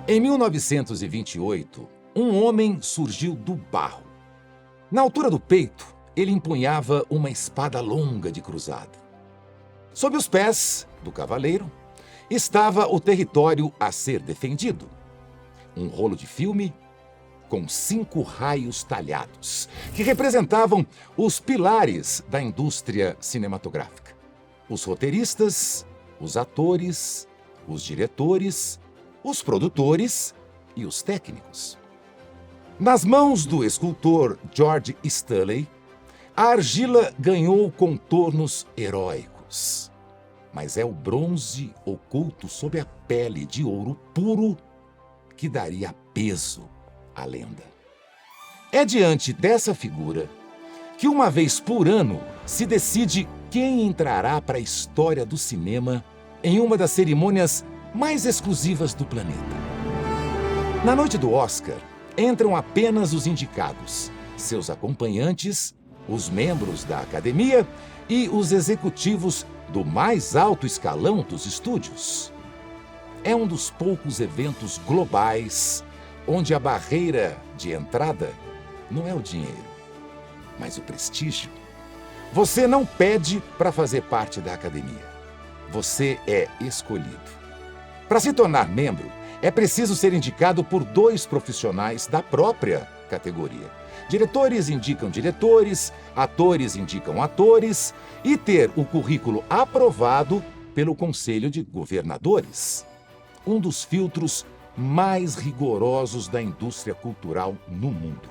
Em 1928, um homem surgiu do barro. Na altura do peito, ele empunhava uma espada longa de cruzado. Sob os pés do cavaleiro estava o território a ser defendido. Um rolo de filme com 5 raios talhados, que representavam os pilares da indústria cinematográfica. Os roteiristas, os atores, os diretores, os produtores e os técnicos. Nas mãos do escultor George Stanley, a argila ganhou contornos heróicos. Mas é o bronze oculto sob a pele de ouro puro que daria peso à lenda. É diante dessa figura que uma vez por ano se decide quem entrará para a história do cinema em uma das cerimônias mais exclusivas do planeta. Na noite do Oscar, entram apenas os indicados, seus acompanhantes, os membros da academia e os executivos do mais alto escalão dos estúdios. É um dos poucos eventos globais onde a barreira de entrada não é o dinheiro, mas o prestígio. Você não pede para fazer parte da academia. Você é escolhido. Para se tornar membro, é preciso ser indicado por 2 profissionais da própria categoria. Diretores indicam diretores, atores indicam atores e ter o currículo aprovado pelo Conselho de Governadores. Um dos filtros mais rigorosos da indústria cultural no mundo.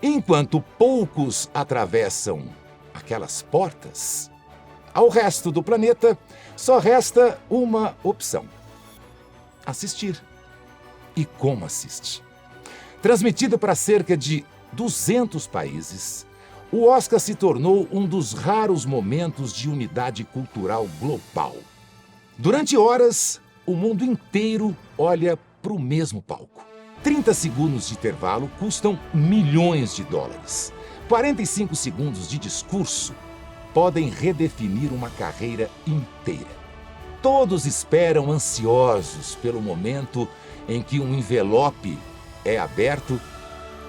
Enquanto poucos atravessam aquelas portas, ao resto do planeta só resta uma opção: assistir. E como assiste? Transmitido para cerca de 200 países, o Oscar se tornou um dos raros momentos de unidade cultural global. Durante horas, o mundo inteiro olha para o mesmo palco. 30 segundos de intervalo custam milhões de dólares. 45 segundos de discurso podem redefinir uma carreira inteira. Todos esperam ansiosos pelo momento em que um envelope é aberto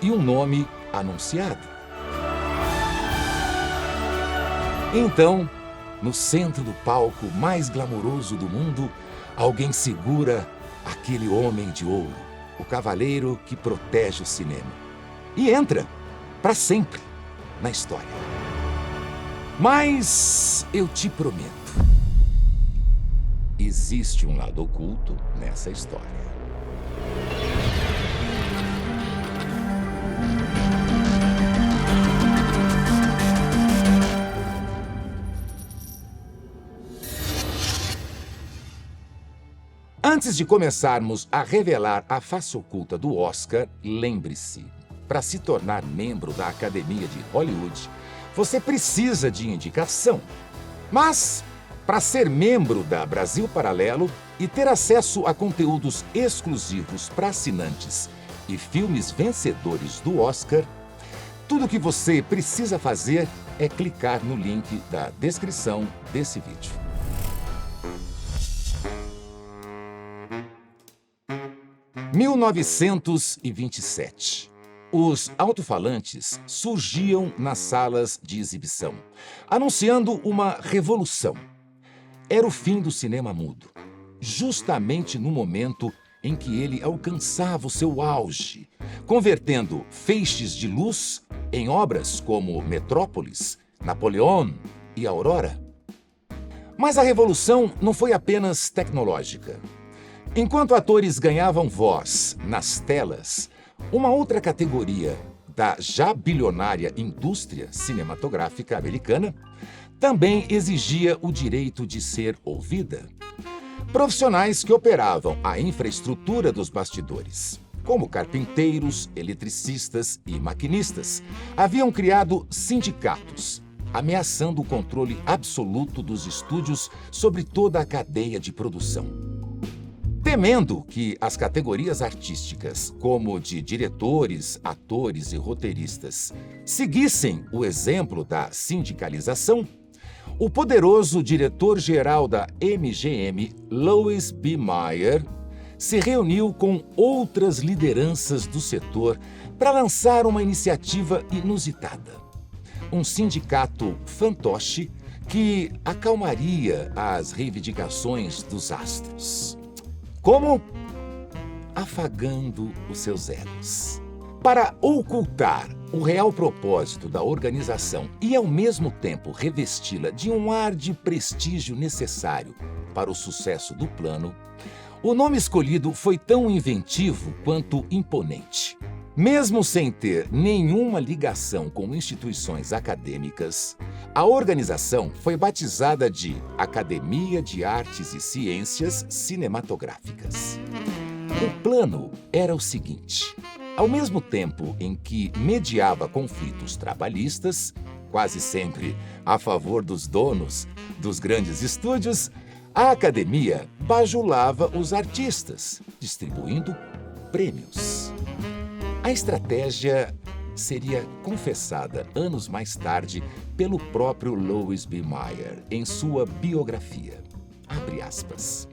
e um nome anunciado. Então, no centro do palco mais glamouroso do mundo, alguém segura aquele homem de ouro, o cavaleiro que protege o cinema, e entra para sempre na história. Mas eu te prometo, existe um lado oculto nessa história. Antes de começarmos a revelar a face oculta do Oscar, lembre-se, para se tornar membro da Academia de Hollywood, você precisa de indicação. Mas, para ser membro da Brasil Paralelo e ter acesso a conteúdos exclusivos para assinantes e filmes vencedores do Oscar, tudo o que você precisa fazer é clicar no link da descrição desse vídeo. Em 1927, os alto-falantes surgiam nas salas de exibição, anunciando uma revolução. Era o fim do cinema mudo, justamente no momento em que ele alcançava o seu auge, convertendo feixes de luz em obras como Metrópolis, Napoleão e Aurora. Mas a revolução não foi apenas tecnológica. Enquanto atores ganhavam voz nas telas, uma outra categoria da já bilionária indústria cinematográfica americana também exigia o direito de ser ouvida. Profissionais que operavam a infraestrutura dos bastidores, como carpinteiros, eletricistas e maquinistas, haviam criado sindicatos, ameaçando o controle absoluto dos estúdios sobre toda a cadeia de produção. Temendo que as categorias artísticas, como de diretores, atores e roteiristas, seguissem o exemplo da sindicalização, o poderoso diretor-geral da MGM, Louis B. Mayer, se reuniu com outras lideranças do setor para lançar uma iniciativa inusitada. Um sindicato fantoche que acalmaria as reivindicações dos astros. Como? Afagando os seus egos. Para ocultar o real propósito da organização e, ao mesmo tempo, revesti-la de um ar de prestígio necessário para o sucesso do plano, o nome escolhido foi tão inventivo quanto imponente. Mesmo sem ter nenhuma ligação com instituições acadêmicas, a organização foi batizada de Academia de Artes e Ciências Cinematográficas. O plano era o seguinte: ao mesmo tempo em que mediava conflitos trabalhistas, quase sempre a favor dos donos dos grandes estúdios, a academia bajulava os artistas, distribuindo prêmios. A estratégia seria confessada anos mais tarde pelo próprio Louis B. Mayer em sua biografia. Abre aspas.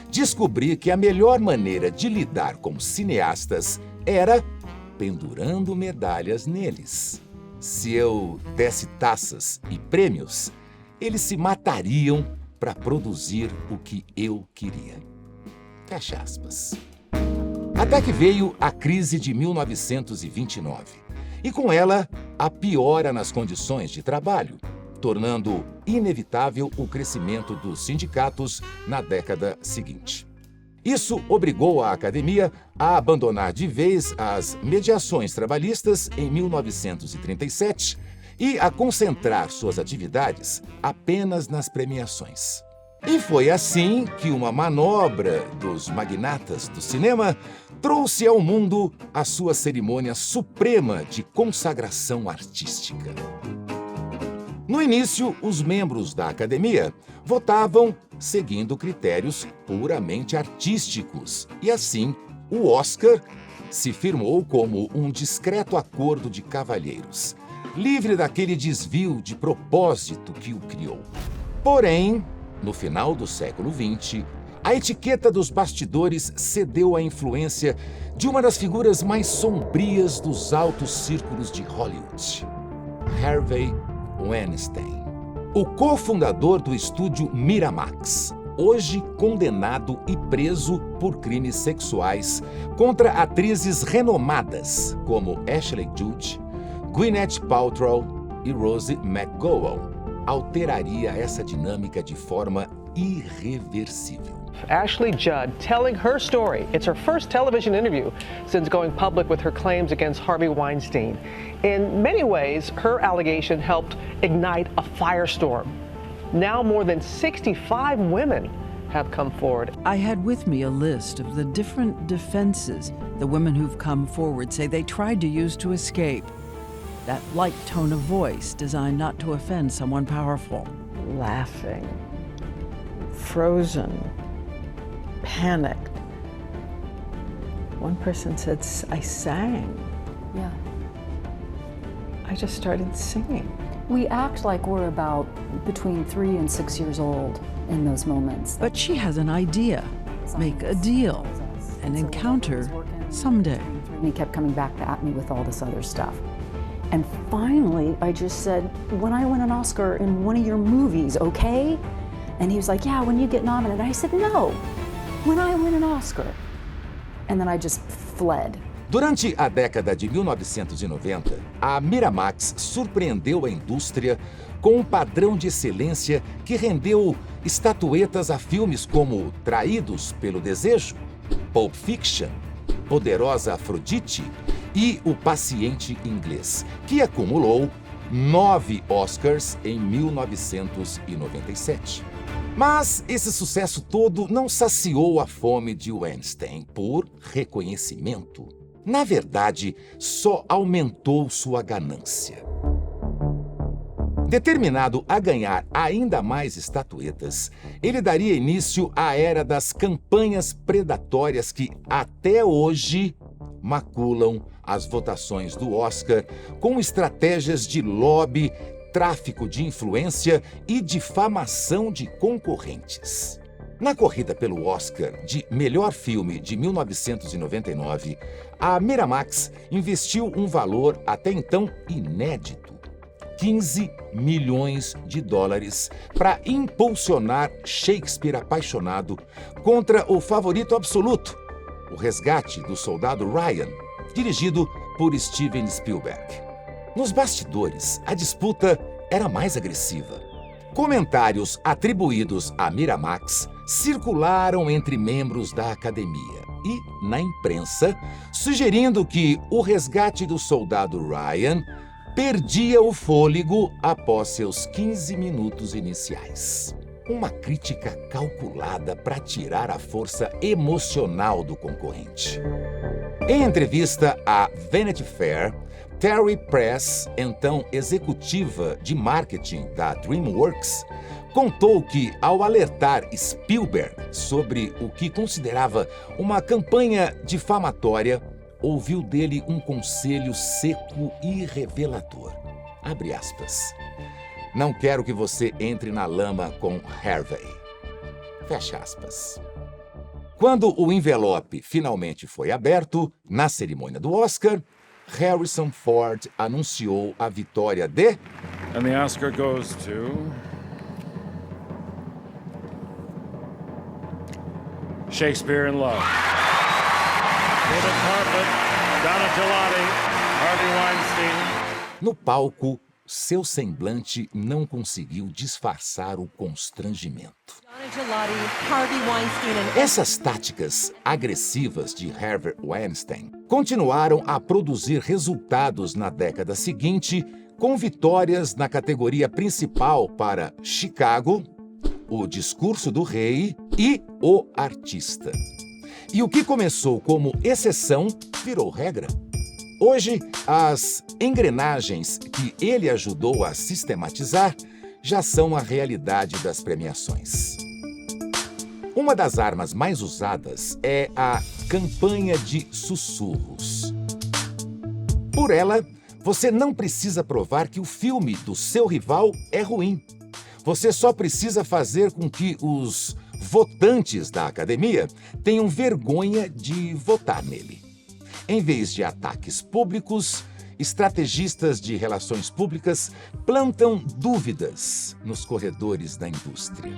Descobri que a melhor maneira de lidar com cineastas era pendurando medalhas neles. Se eu desse taças e prêmios, eles se matariam para produzir o que eu queria. Fecha aspas. Até que veio a crise de 1929, e com ela a piora nas condições de trabalho, tornando inevitável o crescimento dos sindicatos na década seguinte. Isso obrigou a academia a abandonar de vez as mediações trabalhistas em 1937 e a concentrar suas atividades apenas nas premiações. E foi assim que uma manobra dos magnatas do cinema trouxe ao mundo a sua cerimônia suprema de consagração artística. No início, os membros da academia votavam seguindo critérios puramente artísticos, e assim o Oscar se firmou como um discreto acordo de cavalheiros, livre daquele desvio de propósito que o criou. Porém, no final do século XX, a etiqueta dos bastidores cedeu à influência de uma das figuras mais sombrias dos altos círculos de Hollywood, Harvey Weinstein, o cofundador do estúdio Miramax, hoje condenado e preso por crimes sexuais contra atrizes renomadas como Ashley Judd, Gwyneth Paltrow e Rosie McGowan, alteraria essa dinâmica de forma irreversível. Ashley Judd telling her story. It's her first television interview since going public with her claims against Harvey Weinstein. In many ways, her allegation helped ignite a firestorm. Now more than 65 women have come forward. I had with me a list of the different defenses the women who've come forward say they tried to use to escape. That light tone of voice designed not to offend someone powerful. Laughing, frozen, panicked. One person said, I sang. Yeah. I just started singing. We act like we're about between 3 and 6 years old in those moments. But she has an idea. Make a deal. An encounter someday. And he kept coming back at me with all this other stuff. And finally, I just said, when I win an Oscar in one of your movies, okay? And he was like, yeah, when you get nominated. I said, no, when I win an Oscar. And then I just fled. Durante a década de 1990, a Miramax surpreendeu a indústria com um padrão de excelência que rendeu estatuetas a filmes como Traídos pelo Desejo, Pulp Fiction, Poderosa Afrodite e O Paciente Inglês, que acumulou 9 Oscars em 1997. Mas esse sucesso todo não saciou a fome de Weinstein por reconhecimento. Na verdade, só aumentou sua ganância. Determinado a ganhar ainda mais estatuetas, ele daria início à era das campanhas predatórias que, até hoje, maculam as votações do Oscar com estratégias de lobby, tráfico de influência e difamação de concorrentes. Na corrida pelo Oscar de Melhor Filme de 1999, a Miramax investiu um valor até então inédito, $15 milhões para impulsionar Shakespeare apaixonado contra o favorito absoluto, O Resgate do Soldado Ryan, dirigido por Steven Spielberg. Nos bastidores, a disputa era mais agressiva. Comentários atribuídos à Miramax circularam entre membros da academia e na imprensa, sugerindo que O Resgate do Soldado Ryan perdia o fôlego após seus 15 minutos iniciais. Uma crítica calculada para tirar a força emocional do concorrente. Em entrevista à Vanity Fair, Terry Press, então executiva de marketing da DreamWorks, contou que, ao alertar Spielberg sobre o que considerava uma campanha difamatória, ouviu dele um conselho seco e revelador. Abre aspas. Não quero que você entre na lama com Harvey. Fecha aspas. Quando o envelope finalmente foi aberto, na cerimônia do Oscar, Harrison Ford anunciou a vitória de... And the Oscar goes to... Shakespeare in Love. David Carpet, Donna Gelati, Harvey Weinstein. No palco, seu semblante não conseguiu disfarçar o constrangimento. Essas táticas agressivas de Harvey Weinstein continuaram a produzir resultados na década seguinte, com vitórias na categoria principal para Chicago, O Discurso do Rei e O Artista. E o que começou como exceção virou regra. Hoje, as engrenagens que ele ajudou a sistematizar já são a realidade das premiações. Uma das armas mais usadas é a campanha de sussurros. Por ela, você não precisa provar que o filme do seu rival é ruim. Você só precisa fazer com que os votantes da academia tenham vergonha de votar nele. Em vez de ataques públicos, estrategistas de relações públicas plantam dúvidas nos corredores da indústria.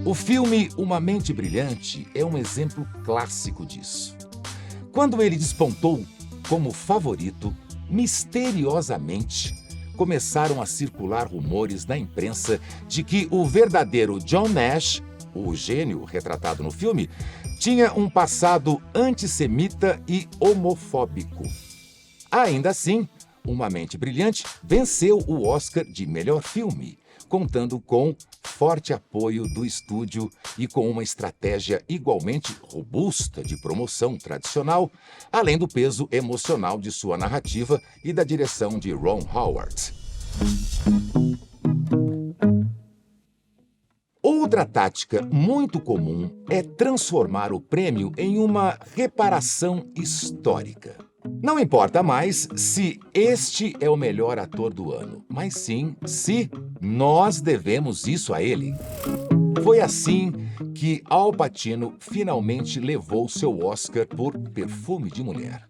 O filme Uma Mente Brilhante é um exemplo clássico disso. Quando ele despontou como favorito, misteriosamente, começaram a circular rumores na imprensa de que o verdadeiro John Nash, o gênio retratado no filme, tinha um passado antissemita e homofóbico. Ainda assim, Uma Mente Brilhante venceu o Oscar de melhor filme, contando com forte apoio do estúdio e com uma estratégia igualmente robusta de promoção tradicional, além do peso emocional de sua narrativa e da direção de Ron Howard. Outra tática muito comum é transformar o prêmio em uma reparação histórica. Não importa mais se este é o melhor ator do ano, mas sim se nós devemos isso a ele. Foi assim que Al Pacino finalmente levou seu Oscar por Perfume de Mulher.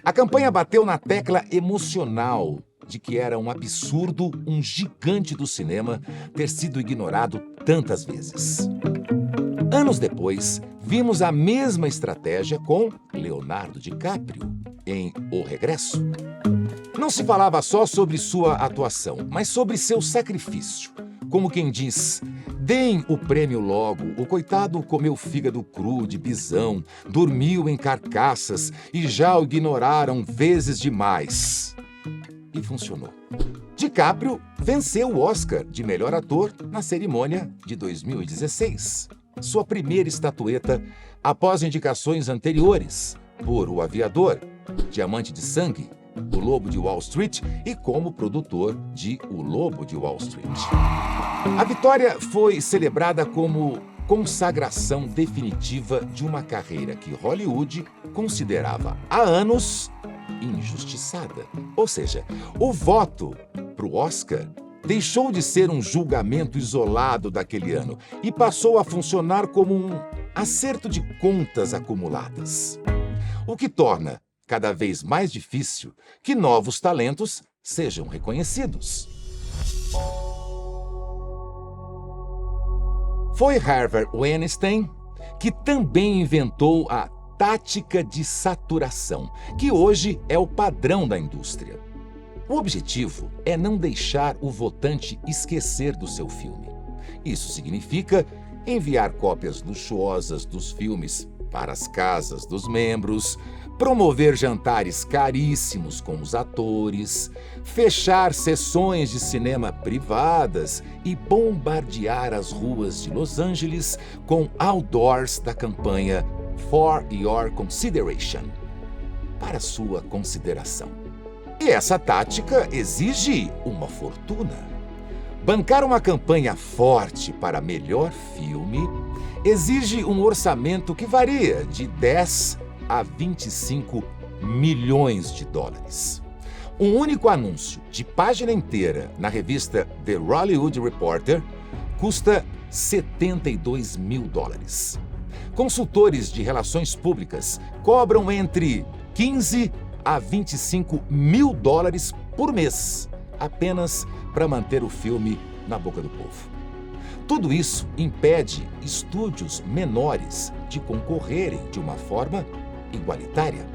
A campanha bateu na tecla emocional de que era um absurdo um gigante do cinema ter sido ignorado tantas vezes. Anos depois, vimos a mesma estratégia com Leonardo DiCaprio em O Regresso. Não se falava só sobre sua atuação, mas sobre seu sacrifício. Como quem diz, deem o prêmio logo, o coitado comeu fígado cru de bisão, dormiu em carcaças e já o ignoraram vezes demais. E funcionou. DiCaprio venceu o Oscar de melhor ator na cerimônia de 2016. Sua primeira estatueta após indicações anteriores por O Aviador, Diamante de Sangue, O Lobo de Wall Street e como produtor de O Lobo de Wall Street. A vitória foi celebrada como consagração definitiva de uma carreira que Hollywood considerava há anos injustiçada. Ou seja, o voto para o Oscar deixou de ser um julgamento isolado daquele ano e passou a funcionar como um acerto de contas acumuladas. O que torna cada vez mais difícil que novos talentos sejam reconhecidos. Foi Harvey Weinstein que também inventou a tática de saturação, que hoje é o padrão da indústria. O objetivo é não deixar o votante esquecer do seu filme. Isso significa enviar cópias luxuosas dos filmes para as casas dos membros, promover jantares caríssimos com os atores, fechar sessões de cinema privadas e bombardear as ruas de Los Angeles com outdoors da campanha For Your Consideration, para sua consideração. E essa tática exige uma fortuna. Bancar uma campanha forte para melhor filme exige um orçamento que varia de 10 a 25 milhões de dólares. Um único anúncio de página inteira na revista The Hollywood Reporter custa 72 mil dólares. Consultores de relações públicas cobram entre 15 a 25 mil dólares por mês, apenas para manter o filme na boca do povo. Tudo isso impede estúdios menores de concorrerem de uma forma igualitária.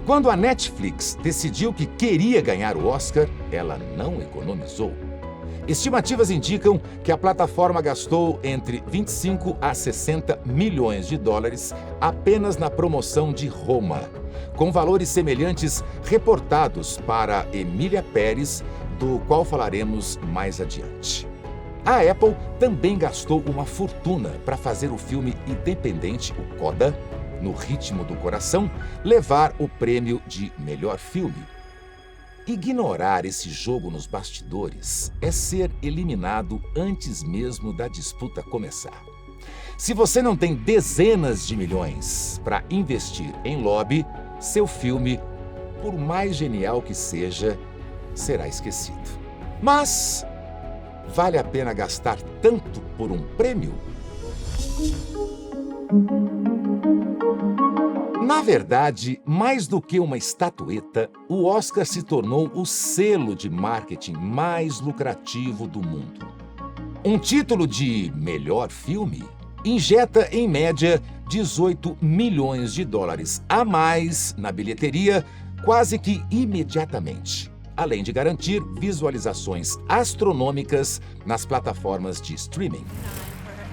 Quando a Netflix decidiu que queria ganhar o Oscar, ela não economizou. Estimativas indicam que a plataforma gastou entre 25 a 60 milhões de dólares apenas na promoção de Roma, com valores semelhantes reportados para Emília Pérez, do qual falaremos mais adiante. A Apple também gastou uma fortuna para fazer o filme independente, o Coda, No Ritmo do Coração, levar o prêmio de melhor filme. Ignorar esse jogo nos bastidores é ser eliminado antes mesmo da disputa começar. Se você não tem dezenas de milhões para investir em lobby, seu filme, por mais genial que seja, será esquecido. Mas vale a pena gastar tanto por um prêmio? Na verdade, mais do que uma estatueta, o Oscar se tornou o selo de marketing mais lucrativo do mundo. Um título de melhor filme injeta, em média, 18 milhões de dólares a mais na bilheteria quase que imediatamente, além de garantir visualizações astronômicas nas plataformas de streaming.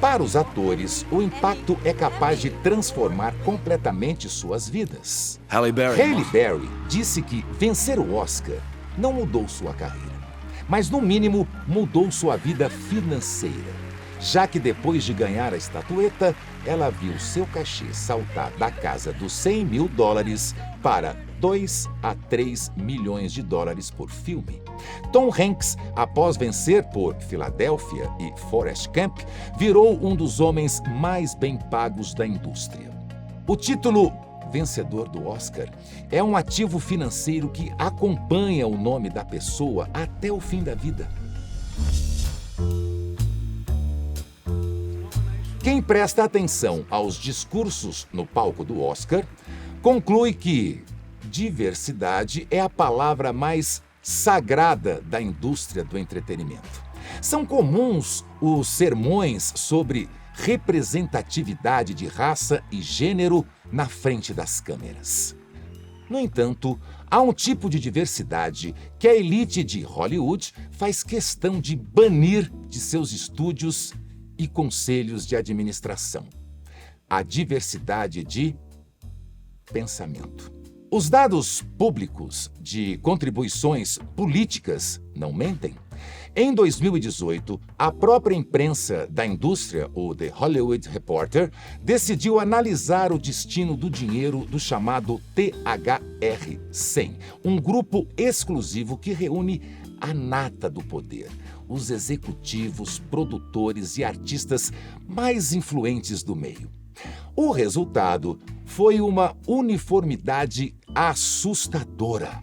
Para os atores, o impacto é capaz de transformar completamente suas vidas. Halle Berry disse que vencer o Oscar não mudou sua carreira, mas no mínimo mudou sua vida financeira, já que depois de ganhar a estatueta, ela viu seu cachê saltar da casa dos 100 mil dólares para 2 a 3 milhões de dólares por filme. Tom Hanks, após vencer por Filadélfia e Forrest Gump, virou um dos homens mais bem pagos da indústria. O título vencedor do Oscar é um ativo financeiro que acompanha o nome da pessoa até o fim da vida. Quem presta atenção aos discursos no palco do Oscar conclui que diversidade é a palavra mais sagrada da indústria do entretenimento. São comuns os sermões sobre representatividade de raça e gênero na frente das câmeras. No entanto, há um tipo de diversidade que a elite de Hollywood faz questão de banir de seus estúdios e conselhos de administração: a diversidade de pensamento. Os dados públicos de contribuições políticas não mentem. Em 2018, a própria imprensa da indústria, o The Hollywood Reporter, decidiu analisar o destino do dinheiro do chamado THR-100, um grupo exclusivo que reúne a nata do poder, os executivos, produtores e artistas mais influentes do meio. O resultado foi uma uniformidade assustadora.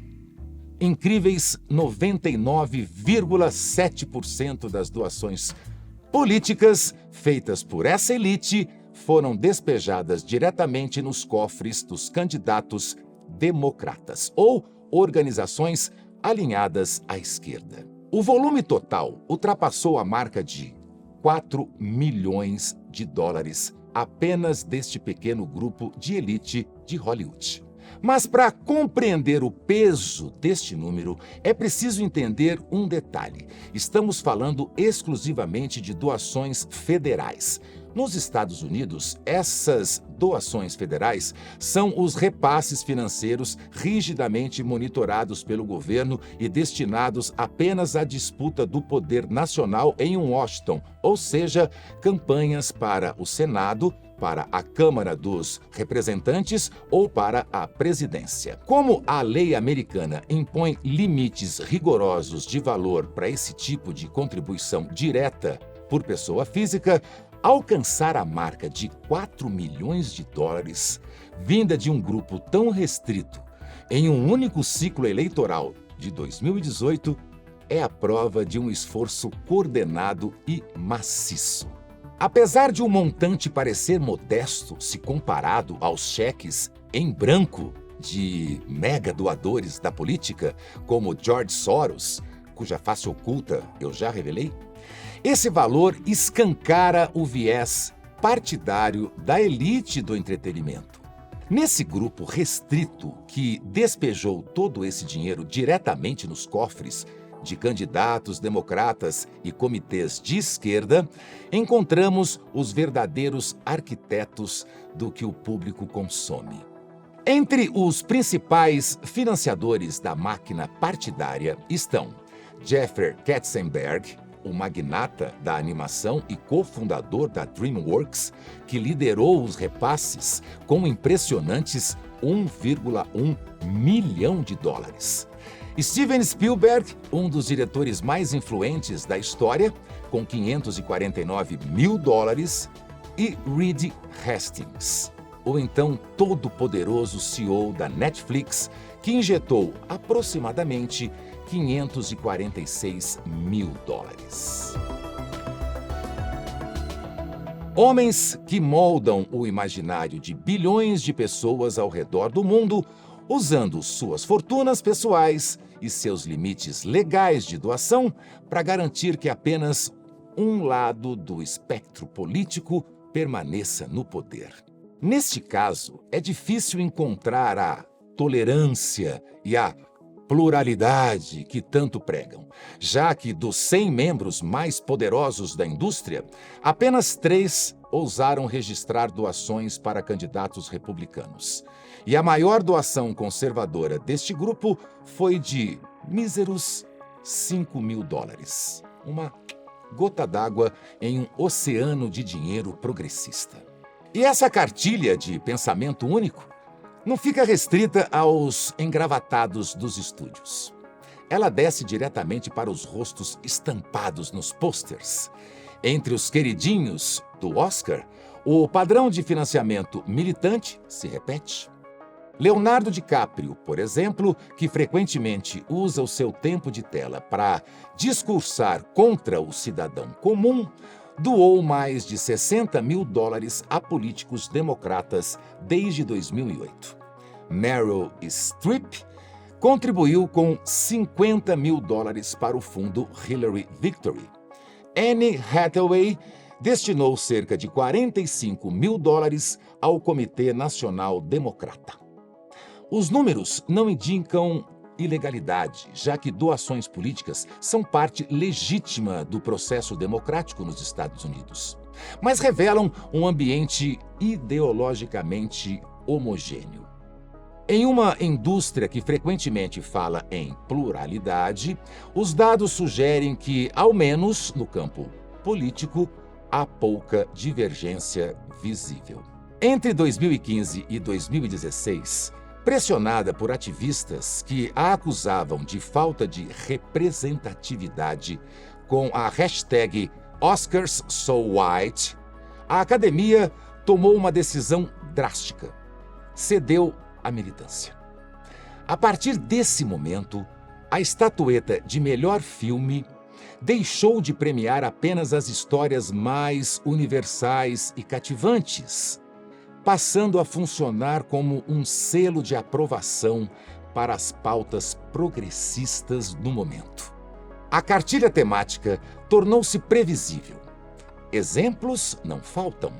incríveis 99,7% das doações políticas feitas por essa elite foram despejadas diretamente nos cofres dos candidatos democratas ou organizações alinhadas à esquerda. O volume total ultrapassou a marca de 4 milhões de dólares apenas deste pequeno grupo de elite de Hollywood. Mas para compreender o peso deste número, é preciso entender um detalhe. Estamos falando exclusivamente de doações federais. Nos Estados Unidos, essas doações federais são os repasses financeiros rigidamente monitorados pelo governo e destinados apenas à disputa do poder nacional em Washington, ou seja, campanhas para o Senado, para a Câmara dos Representantes ou para a presidência. Como a lei americana impõe limites rigorosos de valor para esse tipo de contribuição direta por pessoa física, alcançar a marca de 4 milhões de dólares, vinda de um grupo tão restrito, em um único ciclo eleitoral de 2018, é a prova de um esforço coordenado e maciço. Apesar de um montante parecer modesto se comparado aos cheques em branco de mega doadores da política, como George Soros, cuja face oculta eu já revelei, esse valor escancara o viés partidário da elite do entretenimento. Nesse grupo restrito que despejou todo esse dinheiro diretamente nos cofres de candidatos democratas e comitês de esquerda, encontramos os verdadeiros arquitetos do que o público consome. Entre os principais financiadores da máquina partidária estão Jeffrey Katzenberg, o magnata da animação e cofundador da DreamWorks, que liderou os repasses com impressionantes 1,1 milhão de dólares. Steven Spielberg, um dos diretores mais influentes da história, com 549 mil dólares, e Reed Hastings, o então todo-poderoso CEO da Netflix, que injetou aproximadamente 546 mil dólares. Homens que moldam o imaginário de bilhões de pessoas ao redor do mundo, usando suas fortunas pessoais e seus limites legais de doação para garantir que apenas um lado do espectro político permaneça no poder. Neste caso, é difícil encontrar a tolerância e a pluralidade que tanto pregam, já que dos 100 membros mais poderosos da indústria, apenas 3 ousaram registrar doações para candidatos republicanos. E a maior doação conservadora deste grupo foi de míseros 5 mil dólares. Uma gota d'água em um oceano de dinheiro progressista. E essa cartilha de pensamento único não fica restrita aos engravatados dos estúdios. Ela desce diretamente para os rostos estampados nos posters. Entre os queridinhos do Oscar, o padrão de financiamento militante se repete. Leonardo DiCaprio, por exemplo, que frequentemente usa o seu tempo de tela para discursar contra o cidadão comum, doou mais de 60 mil dólares a políticos democratas desde 2008. Meryl Streep contribuiu com 50 mil dólares para o fundo Hillary Victory. Anne Hathaway destinou cerca de 45 mil dólares ao Comitê Nacional Democrata. Os números não indicam ilegalidade, já que doações políticas são parte legítima do processo democrático nos Estados Unidos, mas revelam um ambiente ideologicamente homogêneo. Em uma indústria que frequentemente fala em pluralidade, os dados sugerem que, ao menos no campo político, há pouca divergência visível. Entre 2015 e 2016, pressionada por ativistas que a acusavam de falta de representatividade com a hashtag OscarsSoWhite, a academia tomou uma decisão drástica. Cedeu à militância. A partir desse momento, a estatueta de melhor filme deixou de premiar apenas as histórias mais universais e cativantes, passando a funcionar como um selo de aprovação para as pautas progressistas do momento. A cartilha temática tornou-se previsível. Exemplos não faltam.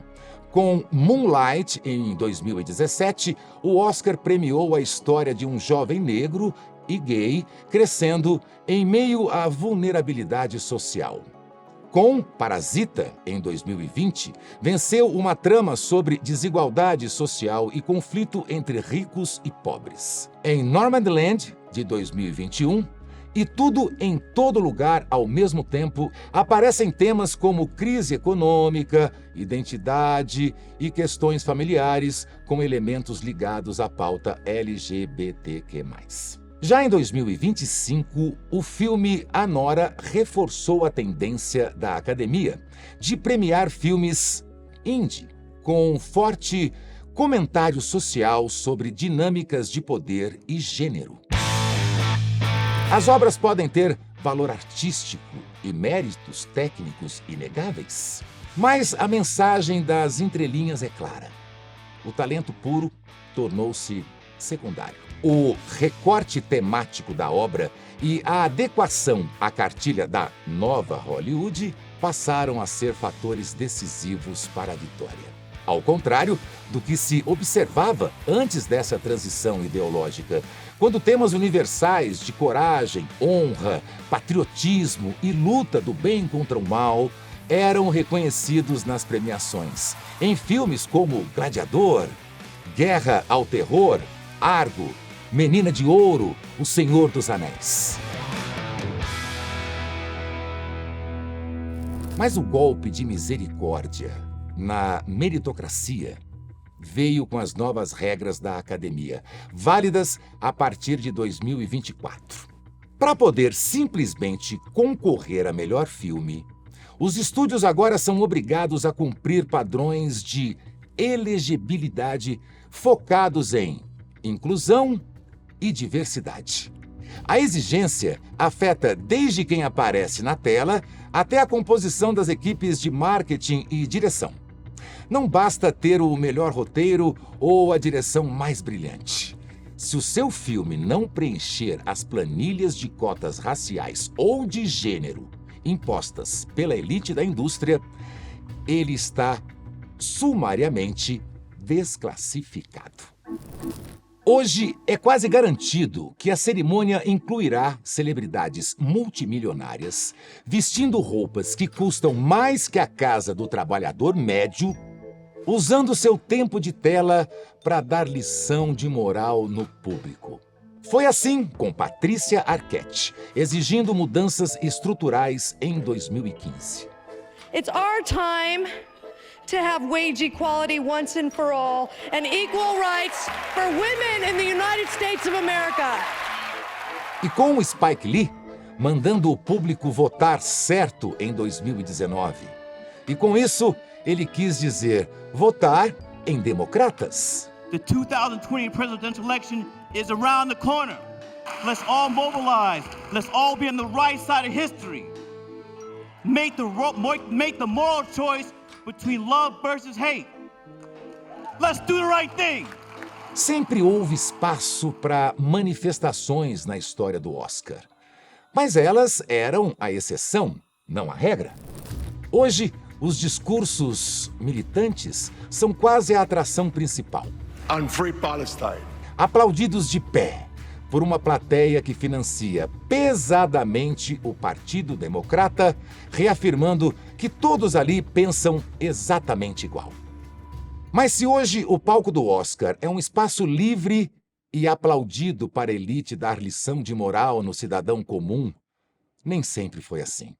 Com Moonlight, em 2017, o Oscar premiou a história de um jovem negro e gay crescendo em meio à vulnerabilidade social. Com Parasita, em 2020, venceu uma trama sobre desigualdade social e conflito entre ricos e pobres. Em Nomadland, de 2021, E Tudo em Todo Lugar ao Mesmo Tempo, aparecem temas como crise econômica, identidade e questões familiares com elementos ligados à pauta LGBTQ+. Já em 2025, o filme Anora reforçou a tendência da Academia de premiar filmes indie, com forte comentário social sobre dinâmicas de poder e gênero. As obras podem ter valor artístico e méritos técnicos inegáveis, mas a mensagem das entrelinhas é clara. O talento puro tornou-se secundário. O recorte temático da obra e a adequação à cartilha da nova Hollywood passaram a ser fatores decisivos para a vitória. Ao contrário do que se observava antes dessa transição ideológica, quando temas universais de coragem, honra, patriotismo e luta do bem contra o mal eram reconhecidos nas premiações, em filmes como Gladiador, Guerra ao Terror, Argo, Menina de Ouro, O Senhor dos Anéis. Mas o golpe de misericórdia na meritocracia veio com as novas regras da Academia, válidas a partir de 2024. Para poder simplesmente concorrer a melhor filme, os estúdios agora são obrigados a cumprir padrões de elegibilidade focados em inclusão e diversidade. A exigência afeta desde quem aparece na tela até a composição das equipes de marketing e direção. Não basta ter o melhor roteiro ou a direção mais brilhante. Se o seu filme não preencher as planilhas de cotas raciais ou de gênero impostas pela elite da indústria, ele está sumariamente desclassificado. Hoje é quase garantido que a cerimônia incluirá celebridades multimilionárias vestindo roupas que custam mais que a casa do trabalhador médio, usando seu tempo de tela para dar lição de moral no público. Foi assim com Patrícia Arquette, exigindo mudanças estruturais em 2015. It's our time to have wage equality once and for all and equal rights for women in the United States of America. E com o Spike Lee mandando o público votar certo em 2019. E com isso, ele quis dizer votar em democratas. The 2020 presidential election is around the corner. Let's all mobilize. Let's all be on the right side of history. Make the moral choice between love versus hate. Let's do the right thing. Sempre houve espaço para manifestações na história do Oscar. Mas elas eram a exceção, não a regra. Hoje, os discursos militantes são quase a atração principal. And free Palestine. Aplaudidos de pé por uma plateia que financia pesadamente o Partido Democrata, reafirmando que todos ali pensam exatamente igual. Mas se hoje o palco do Oscar é um espaço livre e aplaudido para a elite dar lição de moral no cidadão comum, nem sempre foi assim.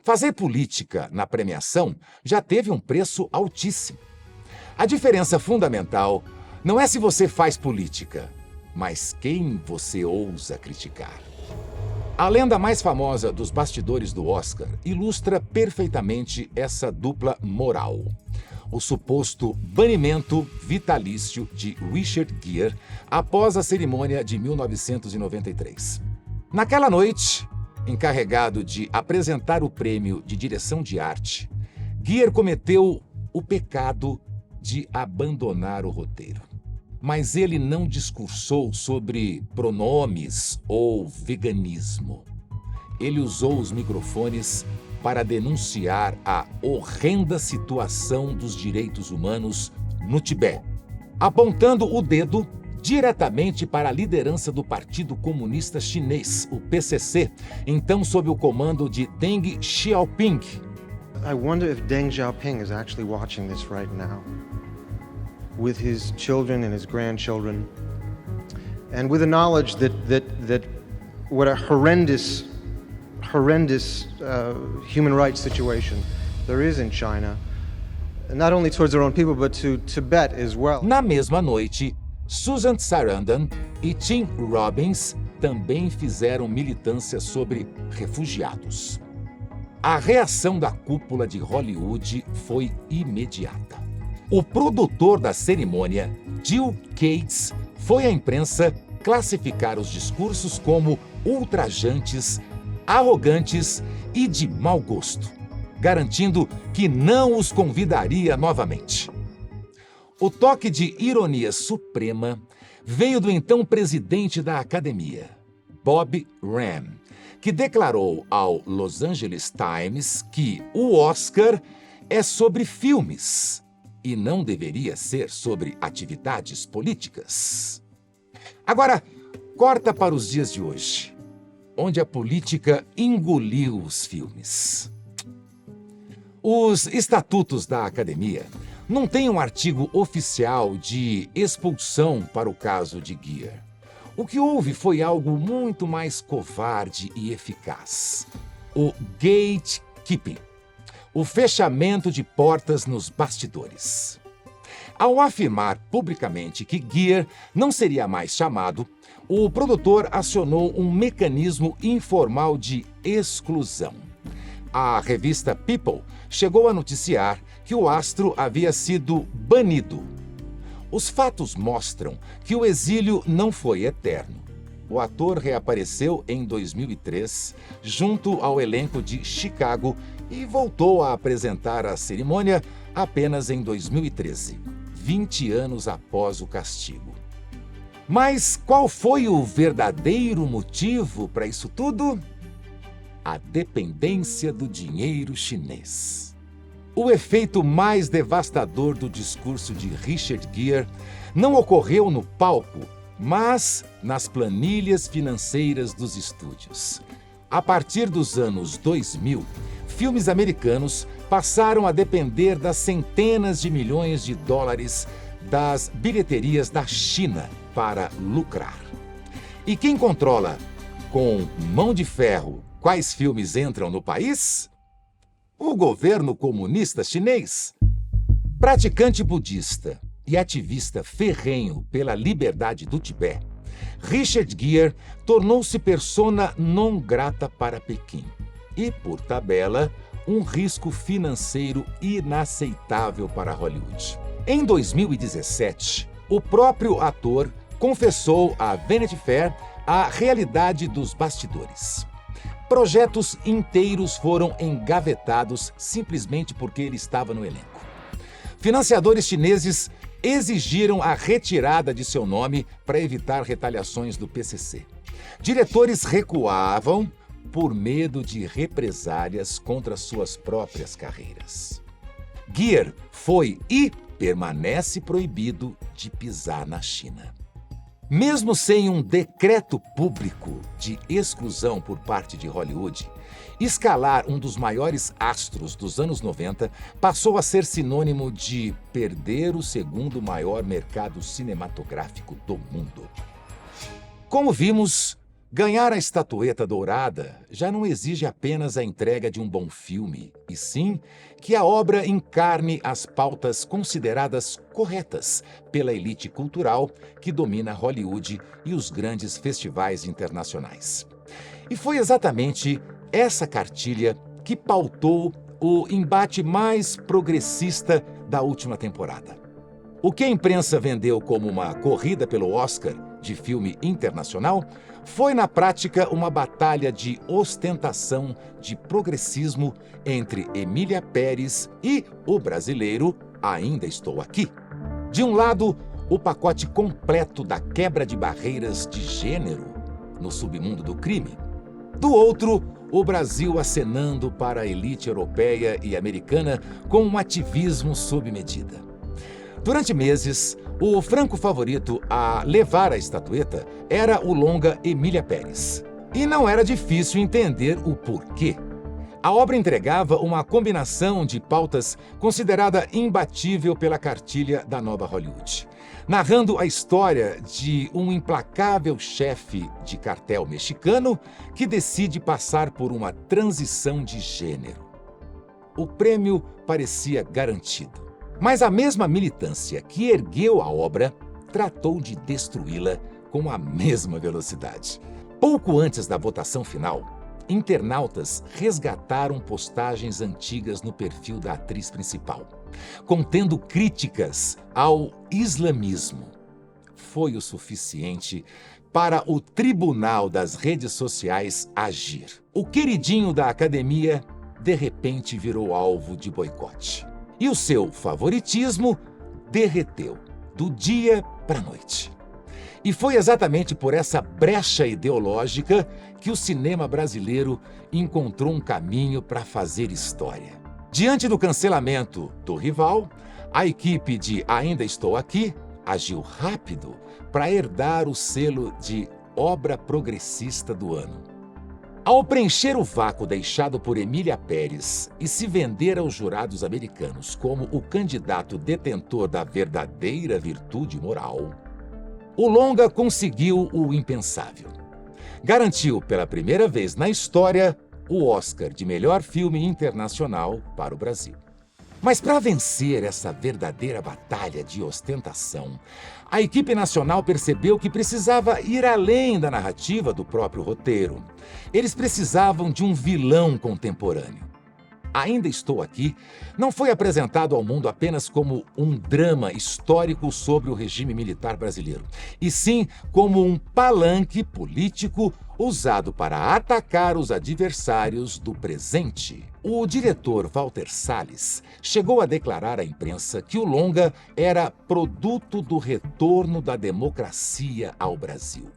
Fazer política na premiação já teve um preço altíssimo. A diferença fundamental não é se você faz política, mas quem você ousa criticar. A lenda mais famosa dos bastidores do Oscar ilustra perfeitamente essa dupla moral. O suposto banimento vitalício de Richard Gere após a cerimônia de 1993. Naquela noite, encarregado de apresentar o prêmio de direção de arte, Gier cometeu o pecado de abandonar o roteiro. Mas ele não discursou sobre pronomes ou veganismo. Ele usou os microfones para denunciar a horrenda situação dos direitos humanos no Tibete, apontando o dedo diretamente para a liderança do Partido Comunista Chinês, o PCC, então sob o comando de Deng Xiaoping. I wonder if Deng Xiaoping is actually watching this right now, with his children and his grandchildren, and with the knowledge that what a horrendous human rights situation there is in China, not only towards their own people, but to Tibet as well. Na mesma noite, Susan Sarandon e Tim Robbins também fizeram militância sobre refugiados. A reação da cúpula de Hollywood foi imediata. O produtor da cerimônia, Jill Cates, foi à imprensa classificar os discursos como ultrajantes, arrogantes e de mau gosto, garantindo que não os convidaria novamente. O toque de ironia suprema veio do então presidente da academia, Bob Ram, que declarou ao Los Angeles Times que o Oscar é sobre filmes e não deveria ser sobre atividades políticas. Agora, corta para os dias de hoje, onde a política engoliu os filmes. Os estatutos da academia não têm um artigo oficial de expulsão para o caso de Gier. O que houve foi algo muito mais covarde e eficaz: o gatekeeping, o fechamento de portas nos bastidores. Ao afirmar publicamente que Gier não seria mais chamado, o produtor acionou um mecanismo informal de exclusão. A revista People chegou a noticiar que o astro havia sido banido. Os fatos mostram que o exílio não foi eterno. O ator reapareceu em 2003, junto ao elenco de Chicago, e voltou a apresentar a cerimônia apenas em 2013, 20 anos após o castigo. Mas qual foi o verdadeiro motivo para isso tudo? A dependência do dinheiro chinês. O efeito mais devastador do discurso de Richard Gere não ocorreu no palco, mas nas planilhas financeiras dos estúdios. A partir dos anos 2000, filmes americanos passaram a depender das centenas de milhões de dólares das bilheterias da China para lucrar. E quem controla, com mão de ferro, quais filmes entram no país? O governo comunista chinês. Praticante budista e ativista ferrenho pela liberdade do Tibete, Richard Gere tornou-se persona non grata para Pequim e, por tabela, um risco financeiro inaceitável para Hollywood. Em 2017, o próprio ator confessou à Vanity Fair a realidade dos bastidores. Projetos inteiros foram engavetados simplesmente porque ele estava no elenco. Financiadores chineses exigiram a retirada de seu nome para evitar retaliações do PCC. Diretores recuavam por medo de represálias contra suas próprias carreiras. Gere foi e permanece proibido de pisar na China. Mesmo sem um decreto público de exclusão por parte de Hollywood, escalar um dos maiores astros dos anos 90 passou a ser sinônimo de perder o segundo maior mercado cinematográfico do mundo. Como vimos, ganhar a estatueta dourada já não exige apenas a entrega de um bom filme, e sim que a obra encarne as pautas consideradas corretas pela elite cultural que domina Hollywood e os grandes festivais internacionais. E foi exatamente essa cartilha que pautou o embate mais progressista da última temporada. O que a imprensa vendeu como uma corrida pelo Oscar de filme internacional, foi na prática uma batalha de ostentação de progressismo entre Emília Pérez e o brasileiro Ainda Estou Aqui. De um lado, o pacote completo da quebra de barreiras de gênero no submundo do crime. Do outro, o Brasil acenando para a elite europeia e americana com um ativismo sob medida. Durante meses, o franco favorito a levar a estatueta era o longa Emília Pérez. E não era difícil entender o porquê. A obra entregava uma combinação de pautas considerada imbatível pela cartilha da nova Hollywood, narrando a história de um implacável chefe de cartel mexicano que decide passar por uma transição de gênero. O prêmio parecia garantido, mas a mesma militância que ergueu a obra tratou de destruí-la com a mesma velocidade. Pouco antes da votação final, internautas resgataram postagens antigas no perfil da atriz principal, contendo críticas ao islamismo. Foi o suficiente para o tribunal das redes sociais agir. O queridinho da academia, de repente, virou alvo de boicote. E o seu favoritismo derreteu do dia para a noite. E foi exatamente por essa brecha ideológica que o cinema brasileiro encontrou um caminho para fazer história. Diante do cancelamento do rival, a equipe de Ainda Estou Aqui agiu rápido para herdar o selo de obra progressista do ano. Ao preencher o vácuo deixado por Emília Pérez e se vender aos jurados americanos como o candidato detentor da verdadeira virtude moral, o longa conseguiu o impensável. Garantiu pela primeira vez na história o Oscar de melhor filme internacional para o Brasil. Mas para vencer essa verdadeira batalha de ostentação, a equipe nacional percebeu que precisava ir além da narrativa do próprio roteiro. Eles precisavam de um vilão contemporâneo. Ainda Estou Aqui não foi apresentado ao mundo apenas como um drama histórico sobre o regime militar brasileiro, e sim como um palanque político usado para atacar os adversários do presente. O diretor Walter Salles chegou a declarar à imprensa que o longa era produto do retorno da democracia ao Brasil.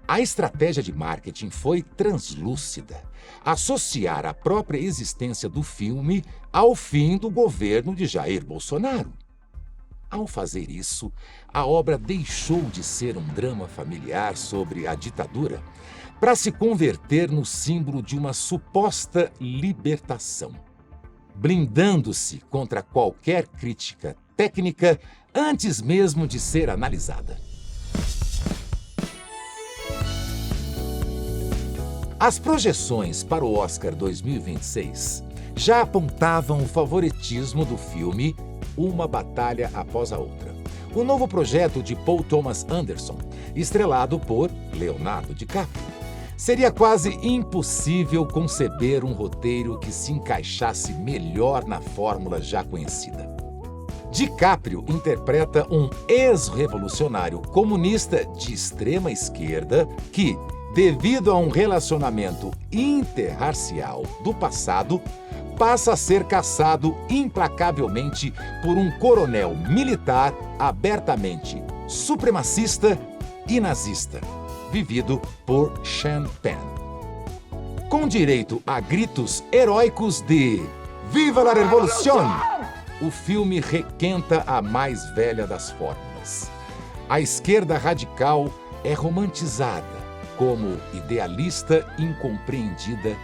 A estratégia de marketing foi translúcida: associar a própria existência do filme ao fim do governo de Jair Bolsonaro. Ao fazer isso, a obra deixou de ser um drama familiar sobre a ditadura para se converter no símbolo de uma suposta libertação, blindando-se contra qualquer crítica técnica antes mesmo de ser analisada. As projeções para o Oscar 2026 já apontavam o favoritismo do filme Uma Batalha Após a Outra, o novo projeto de Paul Thomas Anderson, estrelado por Leonardo DiCaprio. Seria quase impossível conceber um roteiro que se encaixasse melhor na fórmula já conhecida. DiCaprio interpreta um ex-revolucionário comunista de extrema esquerda que, devido a um relacionamento interracial do passado, passa a ser caçado implacavelmente por um coronel militar abertamente supremacista e nazista, vivido por Sean Penn. Com direito a gritos heróicos de "Viva la Revolución!", o filme requenta a mais velha das fórmulas. A esquerda radical é romantizada como idealista incompreendida,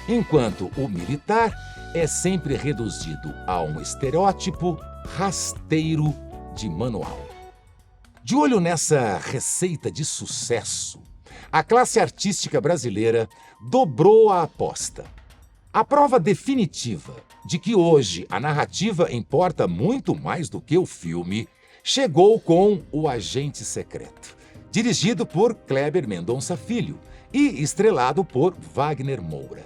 enquanto o militar é sempre reduzido a um estereótipo rasteiro de manual. De olho nessa receita de sucesso, a classe artística brasileira dobrou a aposta. A prova definitiva de que hoje a narrativa importa muito mais do que o filme chegou com O Agente Secreto, dirigido por Kleber Mendonça Filho e estrelado por Wagner Moura.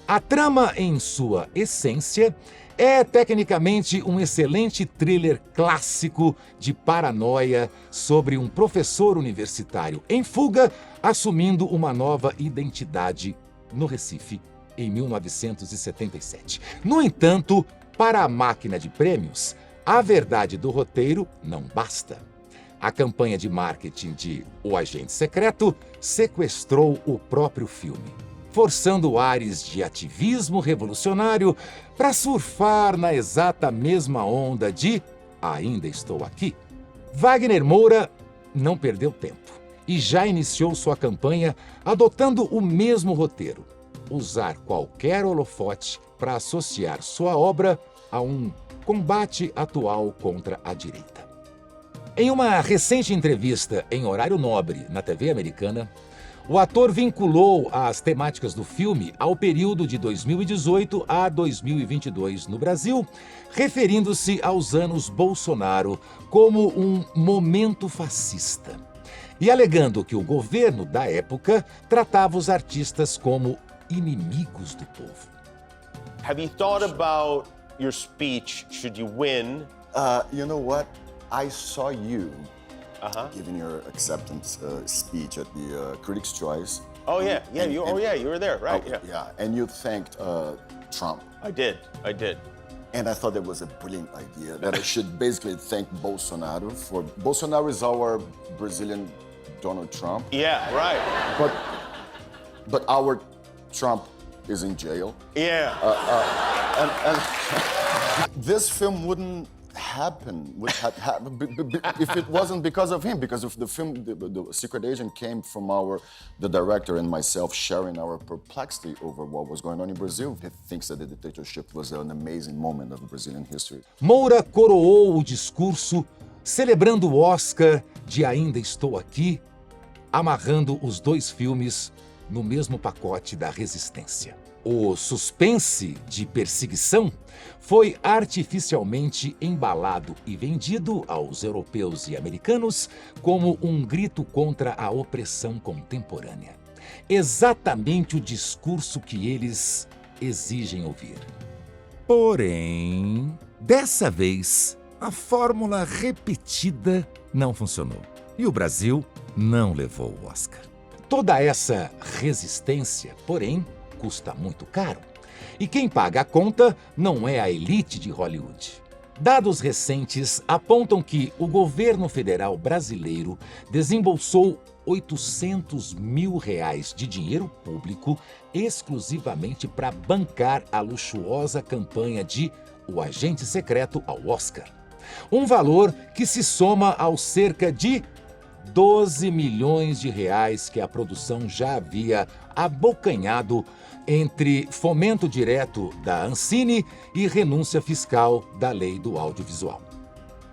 A trama, em sua essência, É tecnicamente um excelente thriller clássico de paranoia sobre um professor universitário em fuga, assumindo uma nova identidade no Recife em 1977. No entanto, para a máquina de prêmios, a verdade do roteiro não basta. A campanha de marketing de O Agente Secreto sequestrou o próprio filme, forçando ares de ativismo revolucionário para surfar na exata mesma onda de Ainda Estou Aqui. Wagner Moura não perdeu tempo e já iniciou sua campanha adotando o mesmo roteiro: usar qualquer holofote para associar sua obra a um combate atual contra a direita. Em uma recente entrevista em horário nobre na TV americana, o ator vinculou as temáticas do filme ao período de 2018 a 2022 no Brasil, referindo-se aos anos Bolsonaro como um momento fascista, e alegando que o governo da época tratava os artistas como inimigos do povo. Have you thought about your speech should you win? You know what? I saw you giving your acceptance speech at the Critics' Choice. Oh yeah, you were there, right? Yeah, and you thanked Trump. I did. And I thought that was a brilliant idea, that I should basically thank Bolsonaro for... Bolsonaro is our Brazilian Donald Trump. Yeah, right. But our Trump is in jail. Yeah. And this film wouldn't happen if it wasn't because of him, because if the film, the Secret Agent, came from the director and myself sharing our perplexity over what was going on in Brazil. He thinks that the dictatorship was an amazing moment of Brazilian history. Moura coroou o discurso celebrando o Oscar de Ainda Estou Aqui, amarrando os dois filmes no mesmo pacote da resistência. O suspense de perseguição foi artificialmente embalado e vendido aos europeus e americanos como um grito contra a opressão contemporânea. Exatamente o discurso que eles exigem ouvir. Porém, dessa vez, a fórmula repetida não funcionou e o Brasil não levou o Oscar. Toda essa resistência, porém, custa muito caro. E quem paga a conta não é a elite de Hollywood. Dados recentes apontam que o governo federal brasileiro desembolsou R$800 mil de dinheiro público exclusivamente para bancar a luxuosa campanha de O Agente Secreto ao Oscar. Um valor que se soma aos cerca de R$12 milhões que a produção já havia abocanhado entre fomento direto da Ancine e renúncia fiscal da lei do audiovisual.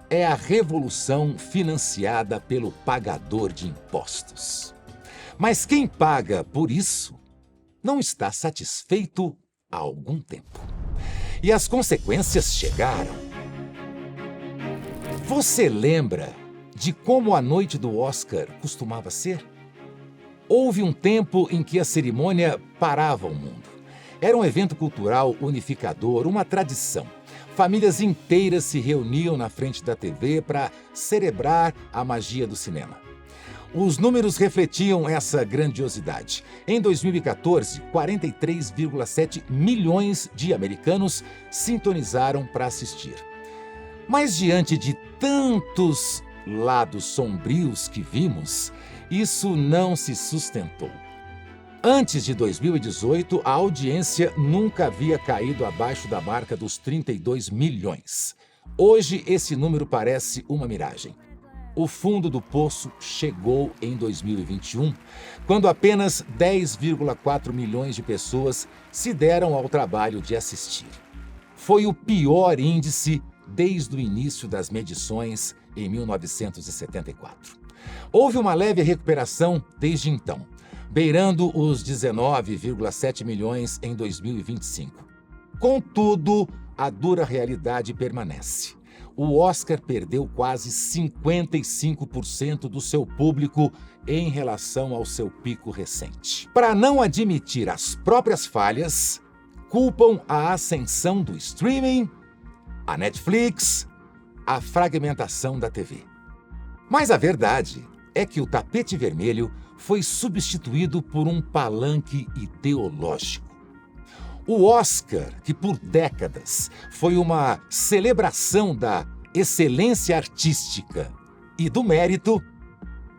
É a revolução financiada pelo pagador de impostos. Mas quem paga por isso não está satisfeito há algum tempo. E as consequências chegaram. Você lembra de como a noite do Oscar costumava ser? Houve um tempo em que a cerimônia parava o mundo. Era um evento cultural unificador, uma tradição. Famílias inteiras se reuniam na frente da TV para celebrar a magia do cinema. Os números refletiam essa grandiosidade. Em 2014, 43,7 milhões de americanos sintonizaram para assistir. Mas diante de tantos lados sombrios que vimos, isso não se sustentou. Antes de 2018, a audiência nunca havia caído abaixo da marca dos 32 milhões. Hoje, esse número parece uma miragem. O fundo do poço chegou em 2021, quando apenas 10,4 milhões de pessoas se deram ao trabalho de assistir. Foi o pior índice desde o início das medições em 1974. Houve uma leve recuperação desde então, beirando os 19,7 milhões em 2025. Contudo, a dura realidade permanece. O Oscar perdeu quase 55% do seu público em relação ao seu pico recente. Para não admitir as próprias falhas, culpam a ascensão do streaming, a Netflix, a fragmentação da TV. Mas a verdade é que o tapete vermelho foi substituído por um palanque ideológico. O Oscar, que por décadas foi uma celebração da excelência artística e do mérito,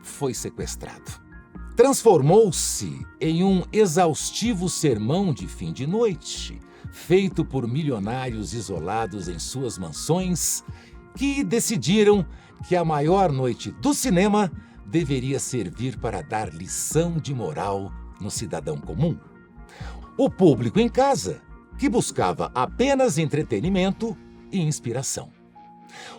foi sequestrado. Transformou-se em um exaustivo sermão de fim de noite, feito por milionários isolados em suas mansões, que decidiram que a maior noite do cinema deveria servir para dar lição de moral no cidadão comum. O público em casa, que buscava apenas entretenimento e inspiração.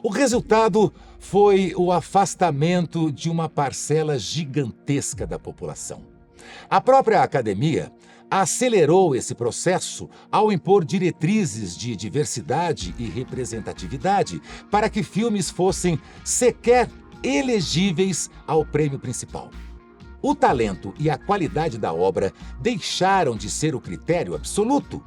O resultado foi o afastamento de uma parcela gigantesca da população. A própria academia acelerou esse processo ao impor diretrizes de diversidade e representatividade para que filmes fossem sequer elegíveis ao prêmio principal. O talento e a qualidade da obra deixaram de ser o critério absoluto.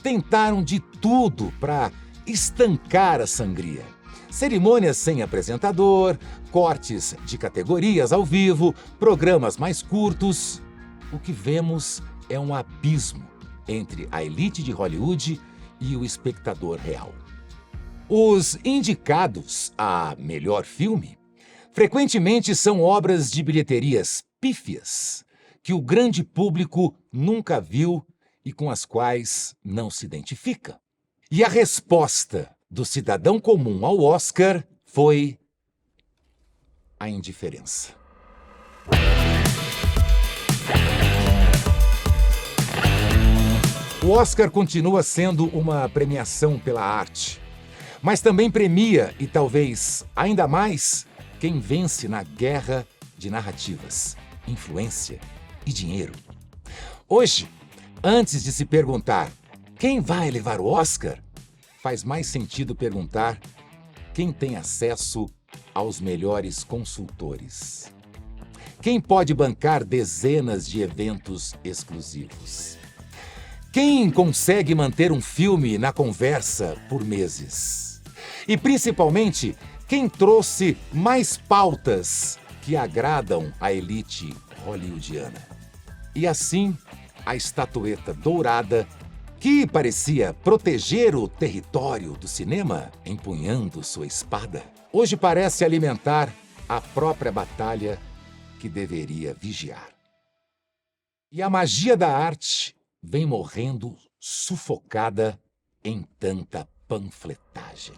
Tentaram de tudo para estancar a sangria. Cerimônias sem apresentador, cortes de categorias ao vivo, programas mais curtos. O que vemos é um abismo entre a elite de Hollywood e o espectador real. Os indicados a melhor filme frequentemente são obras de bilheterias pífias que o grande público nunca viu e com as quais não se identifica. E a resposta do cidadão comum ao Oscar foi a indiferença. O Oscar continua sendo uma premiação pela arte, mas também premia, e talvez ainda mais, quem vence na guerra de narrativas, influência e dinheiro. Hoje, antes de se perguntar quem vai levar o Oscar, faz mais sentido perguntar quem tem acesso aos melhores consultores. Quem pode bancar dezenas de eventos exclusivos? Quem consegue manter um filme na conversa por meses? E, principalmente, quem trouxe mais pautas que agradam a elite hollywoodiana? E assim, a estatueta dourada, que parecia proteger o território do cinema, empunhando sua espada, hoje parece alimentar a própria batalha que deveria vigiar. E a magia da arte vem morrendo sufocada em tanta panfletagem.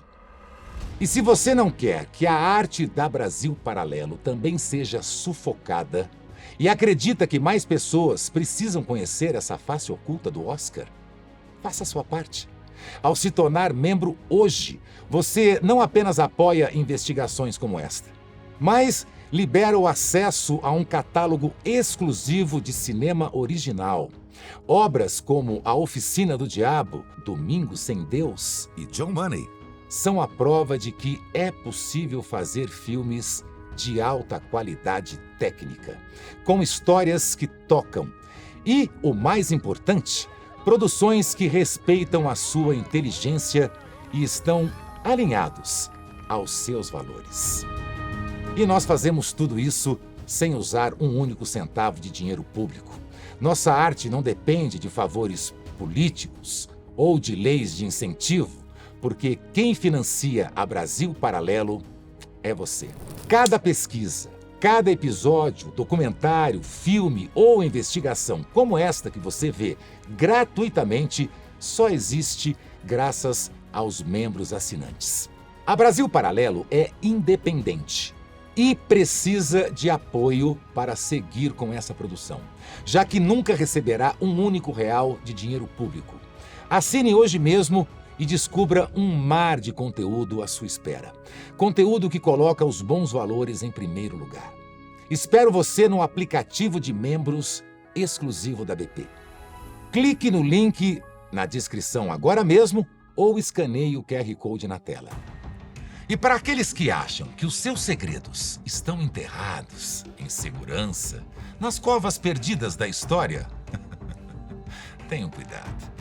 E se você não quer que a arte da Brasil Paralelo também seja sufocada e acredita que mais pessoas precisam conhecer essa face oculta do Oscar, faça a sua parte. Ao se tornar membro hoje, você não apenas apoia investigações como esta, mas libera o acesso a um catálogo exclusivo de cinema original. Obras como A Oficina do Diabo, Domingo Sem Deus e John Money são a prova de que é possível fazer filmes de alta qualidade técnica, com histórias que tocam e, o mais importante, produções que respeitam a sua inteligência e estão alinhados aos seus valores. E nós fazemos tudo isso sem usar um único centavo de dinheiro público. Nossa arte não depende de favores políticos ou de leis de incentivo, porque quem financia a Brasil Paralelo é você. Cada pesquisa, cada episódio, documentário, filme ou investigação como esta que você vê gratuitamente só existe graças aos membros assinantes. A Brasil Paralelo é independente e precisa de apoio para seguir com essa produção, já que nunca receberá um único real de dinheiro público. Assine hoje mesmo e descubra um mar de conteúdo à sua espera. Conteúdo que coloca os bons valores em primeiro lugar. Espero você no aplicativo de membros exclusivo da BP. Clique no link na descrição agora mesmo ou escaneie o QR Code na tela. E para aqueles que acham que os seus segredos estão enterrados em segurança nas covas perdidas da história, tenham cuidado.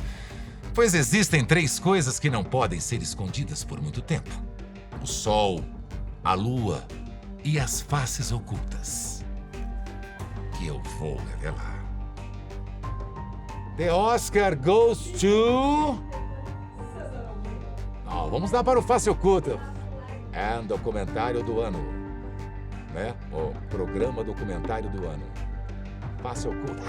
Pois existem 3 coisas que não podem ser escondidas por muito tempo: o sol, a lua e as faces ocultas. Que eu vou revelar. The Oscar goes to... Não, vamos dar para o Face Oculta. É um documentário do ano. Né? O programa documentário do ano. Face Oculta.